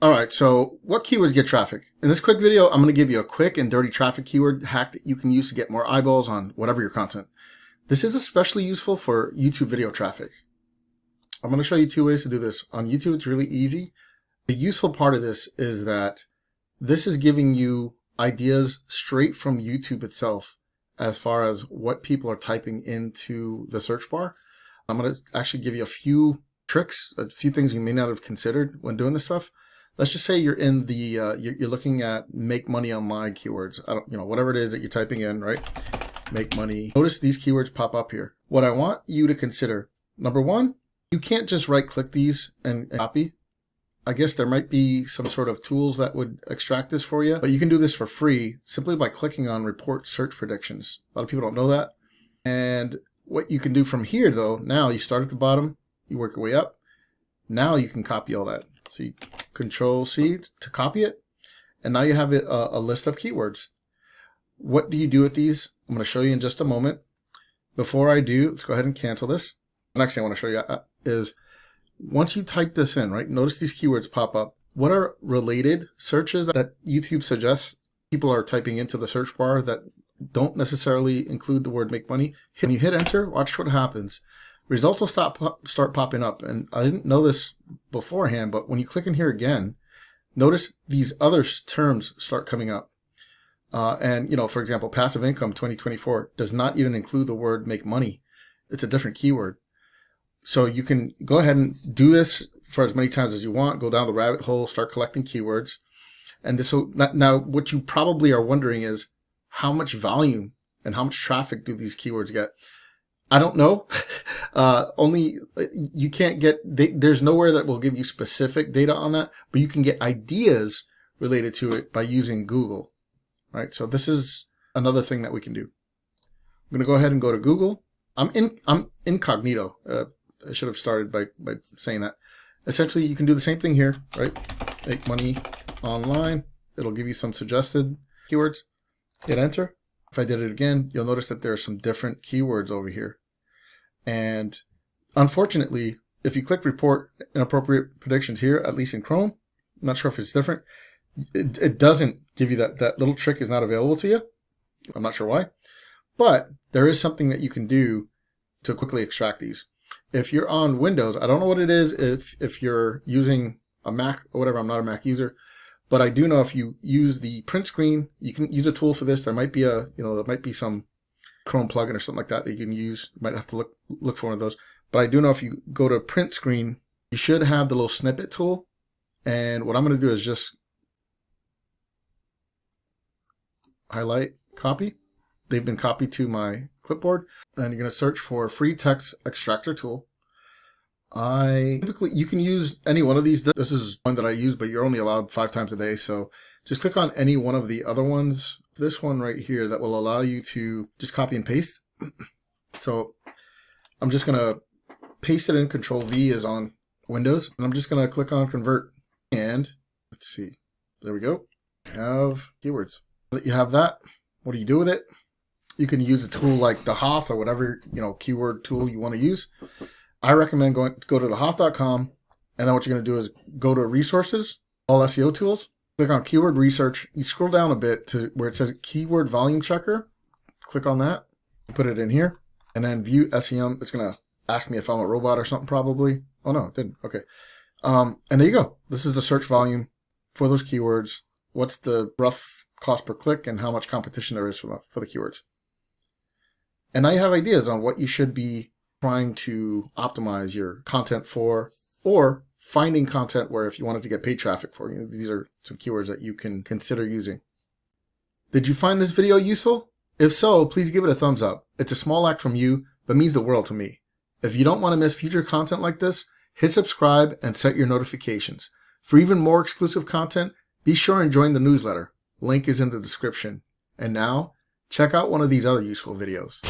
All right, so what keywords get traffic? In this quick video, I'm going to give you a quick and dirty traffic keyword hack that you can use to get more eyeballs on whatever your content. This is especially useful for YouTube video traffic. I'm going to show you two ways to do this. On YouTube, it's really easy. The useful part of this is that this is giving you ideas straight from YouTube itself as far as what people are typing into the search bar. I'm going to actually give you a few tricks, a few things you may not have considered when doing this stuff. Let's just say you're in the you're looking at make money online keywords. Whatever it is that you're typing in, right? Make money. Notice these keywords pop up here. What I want you to consider, number one, you can't just right click these and copy. I guess there might be some sort of tools that would extract this for you, but you can do this for free simply by clicking on report search predictions. A lot of people don't know that. And what you can do from here though, now you start at the bottom, you work your way up. Now you can copy all that. So you Control C to copy it. And now you have a list of keywords. What do you do with these? I'm going to show you in just a moment. Before I do, let's go ahead and cancel this. The next thing I want to show you is once you type this in, right? Notice these keywords pop up. What are related searches that YouTube suggests people are typing into the search bar that don't necessarily include the word make money? When you hit enter, watch what happens. Results will start popping up. And I didn't know this beforehand, but when you click in here again, notice these other terms start coming up. For example, passive income 2024 does not even include the word make money. It's a different keyword. So you can go ahead and do this for as many times as you want, go down the rabbit hole, start collecting keywords. And this will, now what you probably are wondering is how much volume and how much traffic do these keywords get? I don't know. You can't get, there's nowhere that will give you specific data on that, but you can get ideas related to it by using Google, right? So this is another thing that we can do. I'm going to go ahead and go to Google. I'm incognito. I should have started by saying that. Essentially, you can do the same thing here, right? Make money online. It'll give you some suggested keywords. Hit enter. If I did it again, you'll notice that there are some different keywords over here. And unfortunately, if you click report inappropriate predictions here, at least in Chrome, I'm not sure if it's different. It doesn't give you that little trick is not available to you. I'm not sure why, but there is something that you can do to quickly extract these. If you're on Windows, I don't know what it is if you're using a Mac or whatever. I'm not a Mac user. But I do know if you use the print screen, you can use a tool for this. There might be there might be some Chrome plugin or something like that you can use. You might have to look for one of those. But I do know if you go to print screen, you should have the little snippet tool. And what I'm going to do is just highlight, copy. They've been copied to my clipboard. And you're going to search for free text extractor tool. Typically, you can use any one of these. This is one that I use, but you're only allowed 5 times a day. So just click on any one of the other ones. This one right here that will allow you to just copy and paste. So I'm just going to paste it in. Control V is on Windows. And I'm just going to click on convert. And let's see. There we go. Have keywords. You have that. What do you do with it? You can use a tool like the Hoth or whatever, keyword tool you want to use. I recommend go to thehoth.com, and then what you're going to do is go to resources, all SEO tools, click on keyword research. You scroll down a bit to where it says keyword volume checker. Click on that, put it in here, and then view SEM. It's going to ask me if I'm a robot or something probably. Oh no, it didn't. Okay. And there you go. This is the search volume for those keywords. What's the rough cost per click and how much competition there is for the keywords. And now you have ideas on what you should be trying to optimize your content for, or finding content where if you wanted to get paid traffic for, these are some keywords that you can consider using. Did you find this video useful? If so, please give it a thumbs up. It's a small act from you, but means the world to me. If you don't want to miss future content like this, hit subscribe and set your notifications. For even more exclusive content, be sure and join the newsletter. Link is in the description. And now, check out one of these other useful videos.